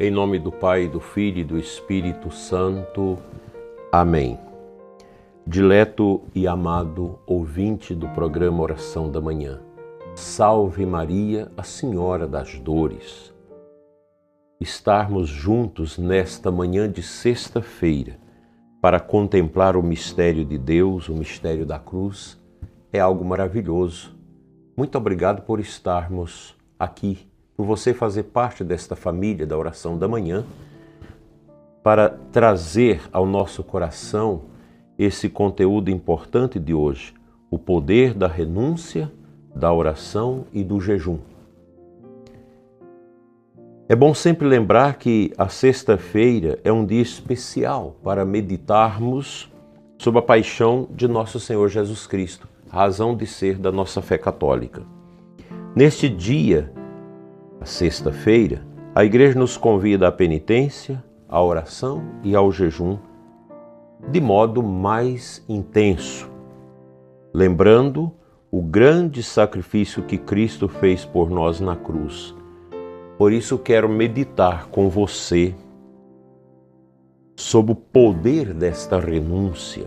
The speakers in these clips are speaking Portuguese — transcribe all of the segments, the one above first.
Em nome do Pai, do Filho e do Espírito Santo. Amém. Dileto e amado ouvinte do programa Oração da Manhã, salve Maria, a Senhora das Dores. Estarmos juntos nesta manhã de sexta-feira para contemplar o mistério de Deus, o mistério da cruz, é algo maravilhoso. Muito obrigado por estarmos aqui, por você fazer parte desta família da Oração da Manhã, para trazer ao nosso coração esse conteúdo importante de hoje, o poder da renúncia, da oração e do jejum. É bom sempre lembrar que a sexta-feira é um dia especial para meditarmos sobre a paixão de nosso Senhor Jesus Cristo, razão de ser da nossa fé católica. Neste dia, a sexta-feira, a Igreja nos convida à penitência, à oração e ao jejum de modo mais intenso, lembrando o grande sacrifício que Cristo fez por nós na cruz. Por isso quero meditar com você sobre o poder desta renúncia,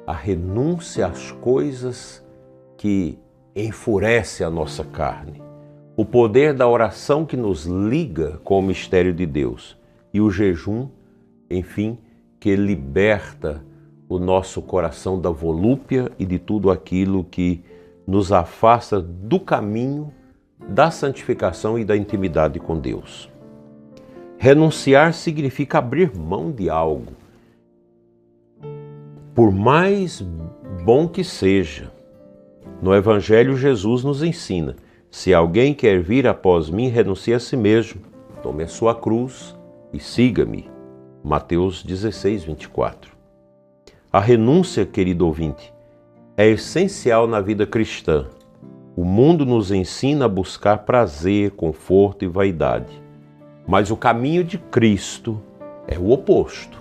a renúncia às coisas que enfurecem a nossa carne, o poder da oração que nos liga com o mistério de Deus e o jejum, enfim, que liberta o nosso coração da volúpia e de tudo aquilo que nos afasta do caminho da santificação e da intimidade com Deus. Renunciar significa abrir mão de algo, por mais bom que seja. No Evangelho, Jesus nos ensina: se alguém quer vir após mim, renuncie a si mesmo, tome a sua cruz e siga-me. Mateus 16, 24. A renúncia, querido ouvinte, é essencial na vida cristã. O mundo nos ensina a buscar prazer, conforto e vaidade. Mas o caminho de Cristo é o oposto.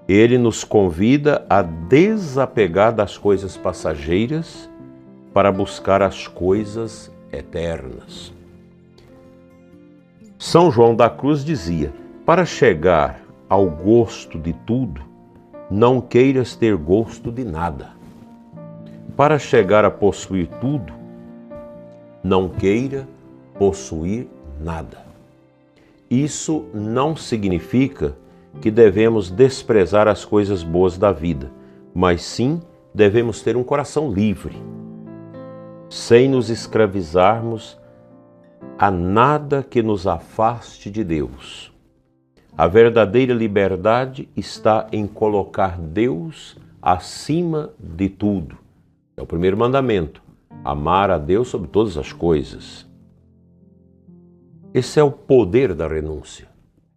Ele nos convida a desapegar das coisas passageiras para buscar as coisas eternas. São João da Cruz dizia: para chegar ao gosto de tudo, não queiras ter gosto de nada. Para chegar a possuir tudo, não queira possuir nada. Isso não significa que devemos desprezar as coisas boas da vida, mas sim devemos ter um coração livre, sem nos escravizarmos a nada que nos afaste de Deus. A verdadeira liberdade está em colocar Deus acima de tudo. É o primeiro mandamento: amar a Deus sobre todas as coisas. Esse é o poder da renúncia.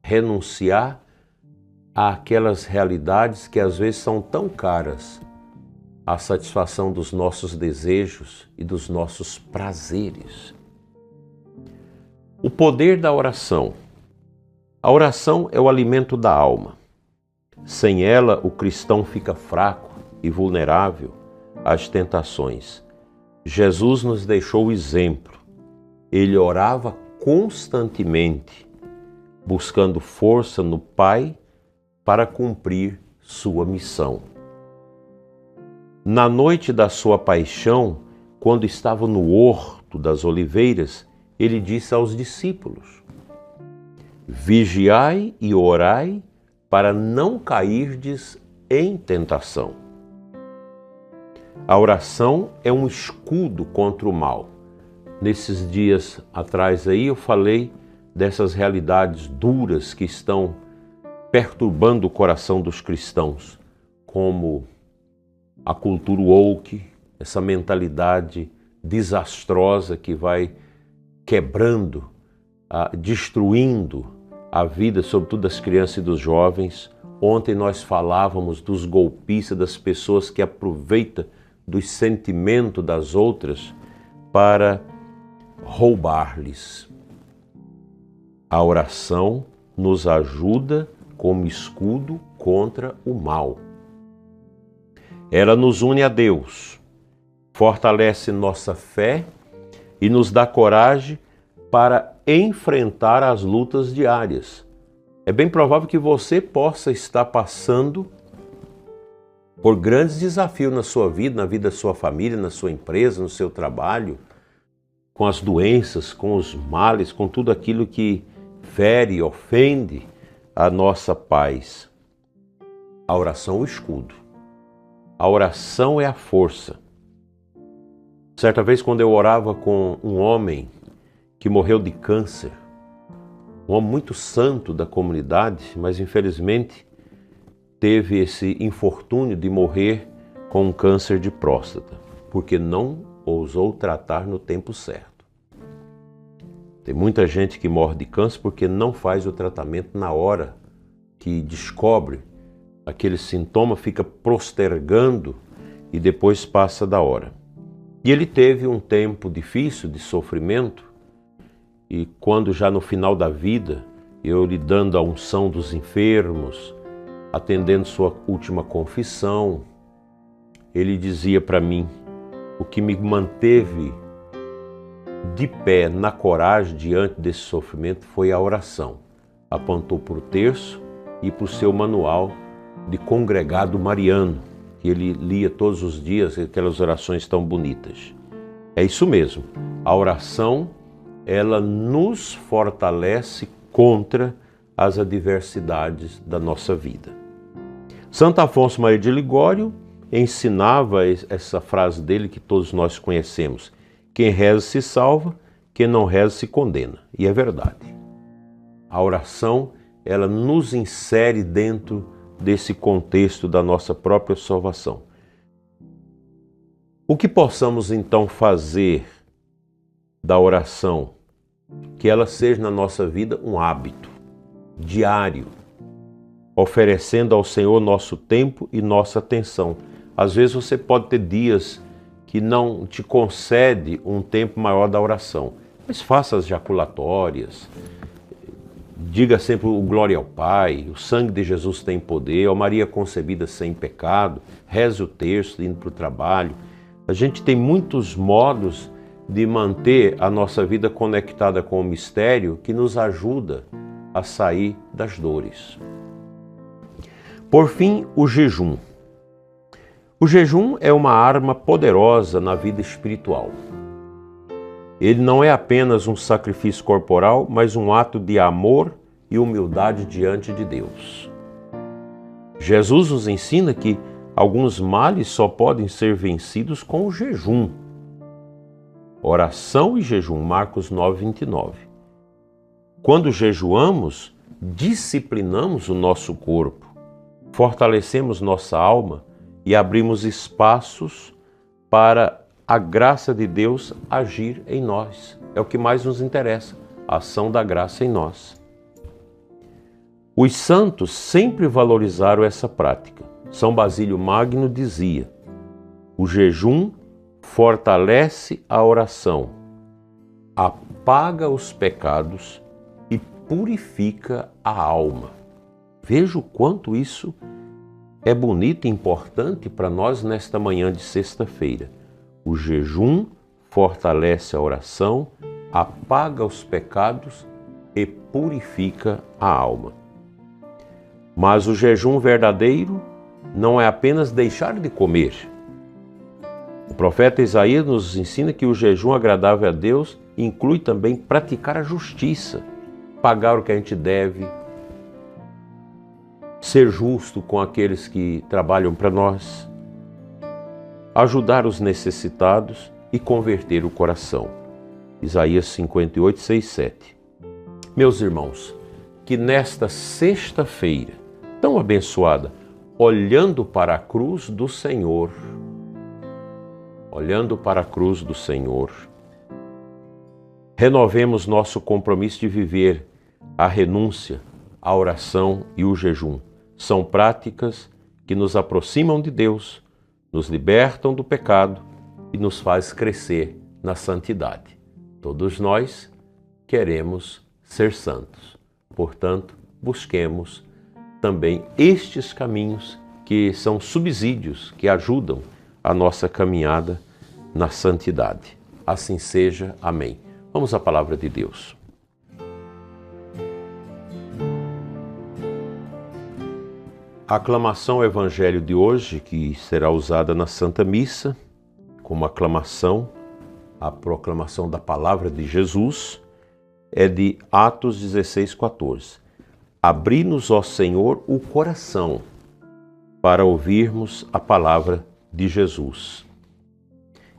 Renunciar àquelas realidades que às vezes são tão caras à satisfação dos nossos desejos e dos nossos prazeres. O poder da oração. A oração é o alimento da alma. Sem ela, o cristão fica fraco e vulnerável às tentações. Jesus nos deixou o exemplo. Ele orava constantemente, buscando força no Pai para cumprir sua missão. Na noite da sua paixão, quando estava no Horto das Oliveiras, ele disse aos discípulos: vigiai e orai para não cairdes em tentação. A oração é um escudo contra o mal. Nesses dias atrás aí eu falei dessas realidades duras que estão perturbando o coração dos cristãos, como a cultura woke, essa mentalidade desastrosa que vai quebrando, destruindo a vida, sobretudo das crianças e dos jovens. Ontem nós falávamos dos golpistas, das pessoas que aproveitam dos sentimentos das outras para roubar-lhes. A oração nos ajuda como escudo contra o mal. Ela nos une a Deus, fortalece nossa fé e nos dá coragem para enfrentar as lutas diárias. É bem provável que você possa estar passando por grandes desafios na sua vida, na vida da sua família, na sua empresa, no seu trabalho, com as doenças, com os males, com tudo aquilo que fere, ofende a nossa paz. A oração é o escudo. A oração é a força. Certa vez, quando eu orava com um homem que morreu de câncer, um homem muito santo da comunidade, mas infelizmente teve esse infortúnio de morrer com um câncer de próstata, porque não ousou tratar no tempo certo. Tem muita gente que morre de câncer porque não faz o tratamento na hora que descobre aquele sintoma, fica postergando e depois passa da hora. E ele teve um tempo difícil de sofrimento, e quando já no final da vida, eu lhe dando a unção dos enfermos, atendendo sua última confissão, ele dizia para mim: o que me manteve de pé na coragem diante desse sofrimento foi a oração. Apontou para o terço e para o seu manual de congregado mariano, que ele lia todos os dias, aquelas orações tão bonitas. É isso mesmo, a oração, ela nos fortalece contra as adversidades da nossa vida. Santo Afonso Maria de Ligório ensinava essa frase dele que todos nós conhecemos: quem reza se salva, quem não reza se condena. E é verdade. A oração, ela nos insere dentro desse contexto da nossa própria salvação. O que possamos então fazer da oração, que ela seja na nossa vida um hábito diário, oferecendo ao Senhor nosso tempo e nossa atenção. Às vezes você pode ter dias que não te concede um tempo maior da oração, mas faça as jaculatórias, diga sempre o glória ao Pai, o sangue de Jesus tem poder, ó Maria concebida sem pecado, reze o terço indo para o trabalho. A gente tem muitos modos de manter a nossa vida conectada com o mistério que nos ajuda a sair das dores. Por fim, o jejum. O jejum é uma arma poderosa na vida espiritual. Ele não é apenas um sacrifício corporal, mas um ato de amor e humildade diante de Deus. Jesus nos ensina que alguns males só podem ser vencidos com o jejum. Oração e jejum, Marcos 9:29. Quando jejuamos, disciplinamos o nosso corpo, fortalecemos nossa alma e abrimos espaços para a graça de Deus agir em nós. É o que mais nos interessa, a ação da graça em nós. Os santos sempre valorizaram essa prática. São Basílio Magno dizia: o jejum fortalece a oração, apaga os pecados e purifica a alma. Veja o quanto isso é bonito e importante para nós nesta manhã de sexta-feira. O jejum fortalece a oração, apaga os pecados e purifica a alma. Mas o jejum verdadeiro não é apenas deixar de comer. O profeta Isaías nos ensina que o jejum agradável a Deus inclui também praticar a justiça, pagar o que a gente deve, ser justo com aqueles que trabalham para nós, ajudar os necessitados e converter o coração. Isaías 58, 6, 7. Meus irmãos, que nesta sexta-feira tão abençoada, olhando para a cruz do Senhor, renovemos nosso compromisso de viver a renúncia, a oração e o jejum. São práticas que nos aproximam de Deus, nos libertam do pecado e nos faz crescer na santidade. Todos nós queremos ser santos. Portanto, busquemos também estes caminhos que são subsídios, que ajudam a nossa caminhada na santidade. Assim seja. Amém. Vamos à palavra de Deus. A aclamação ao Evangelho de hoje, que será usada na Santa Missa, como aclamação, a proclamação da palavra de Jesus, é de Atos 16:14. Abri-nos, ó Senhor, o coração, para ouvirmos a palavra de Jesus.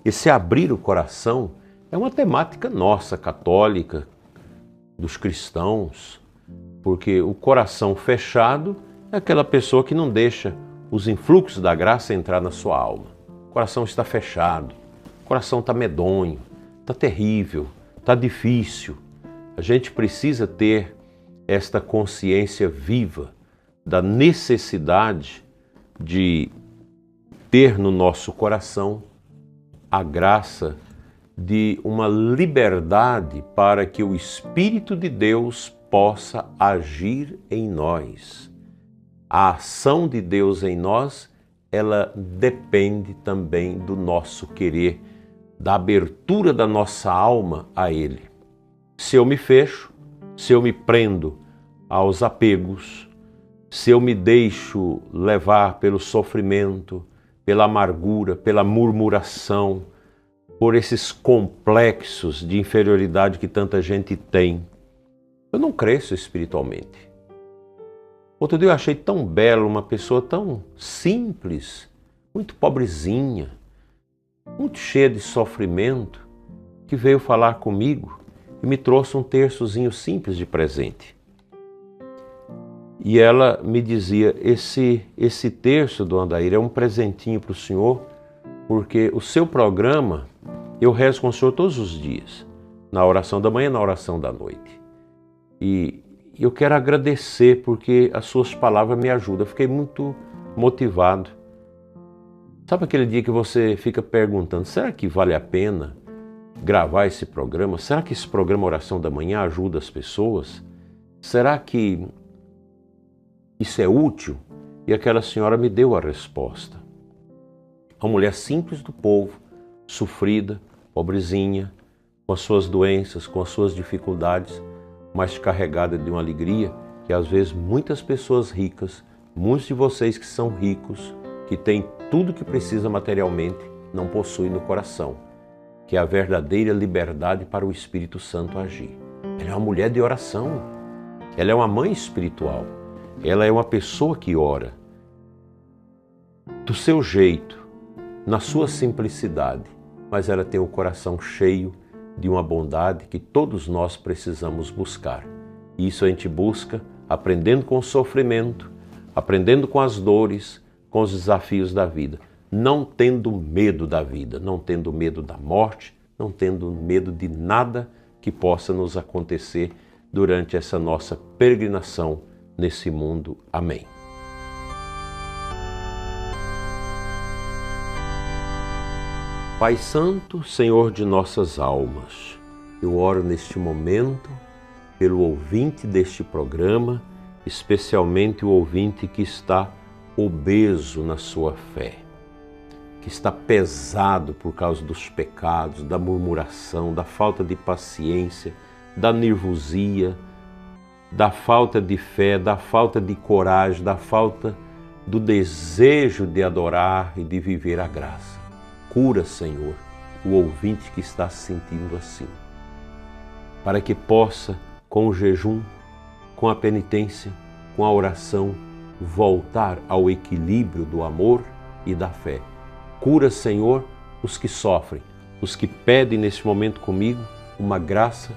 Esse abrir o coração é uma temática nossa, católica, dos cristãos, porque o coração fechado é aquela pessoa que não deixa os influxos da graça entrar na sua alma. O coração está fechado, o coração está medonho, está terrível, está difícil. A gente precisa ter esta consciência viva da necessidade de ter no nosso coração a graça de uma liberdade para que o Espírito de Deus possa agir em nós. A ação de Deus em nós, ela depende também do nosso querer, da abertura da nossa alma a Ele. Se eu me fecho, se eu me prendo aos apegos, se eu me deixo levar pelo sofrimento, pela amargura, pela murmuração, por esses complexos de inferioridade que tanta gente tem, eu não cresço espiritualmente. Outro dia eu achei tão belo uma pessoa tão simples, muito pobrezinha, muito cheia de sofrimento, que veio falar comigo e me trouxe um terçozinho simples de presente. E ela me dizia, esse terço, dona Daíra, é um presentinho para o senhor, porque o seu programa eu rezo com o senhor todos os dias, na oração da manhã e na oração da noite. E eu quero agradecer porque as suas palavras me ajudam. Eu fiquei muito motivado. Sabe aquele dia que você fica perguntando, será que vale a pena gravar esse programa? Será que esse programa Oração da Manhã ajuda as pessoas? Será que isso é útil? E aquela senhora me deu a resposta. Uma mulher simples do povo, sofrida, pobrezinha, com as suas doenças, com as suas dificuldades, mas carregada de uma alegria que às vezes muitas pessoas ricas, muitos de vocês que são ricos, que têm tudo que precisa materialmente, não possuem no coração, que é a verdadeira liberdade para o Espírito Santo agir. Ela é uma mulher de oração, ela é uma mãe espiritual, ela é uma pessoa que ora do seu jeito, na sua simplicidade, mas ela tem o coração cheio de uma bondade que todos nós precisamos buscar. E isso a gente busca aprendendo com o sofrimento, aprendendo com as dores, com os desafios da vida, não tendo medo da vida, não tendo medo da morte, não tendo medo de nada que possa nos acontecer durante essa nossa peregrinação nesse mundo. Amém. Pai Santo, Senhor de nossas almas, eu oro neste momento pelo ouvinte deste programa, especialmente o ouvinte que está obeso na sua fé, que está pesado por causa dos pecados, da murmuração, da falta de paciência, da nervosia, da falta de fé, da falta de coragem, da falta do desejo de adorar e de viver a graça. Cura, Senhor, o ouvinte que está se sentindo assim, para que possa, com o jejum, com a penitência, com a oração, voltar ao equilíbrio do amor e da fé. Cura, Senhor, os que sofrem, os que pedem neste momento comigo uma graça,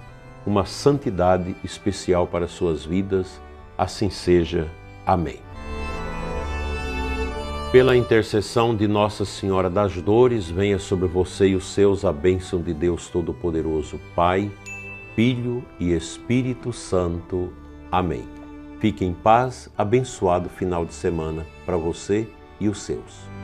uma santidade especial para suas vidas. Assim seja. Amém. Pela intercessão de Nossa Senhora das Dores, venha sobre você e os seus a bênção de Deus Todo-Poderoso, Pai, Filho e Espírito Santo. Amém. Fique em paz, abençoado final de semana para você e os seus.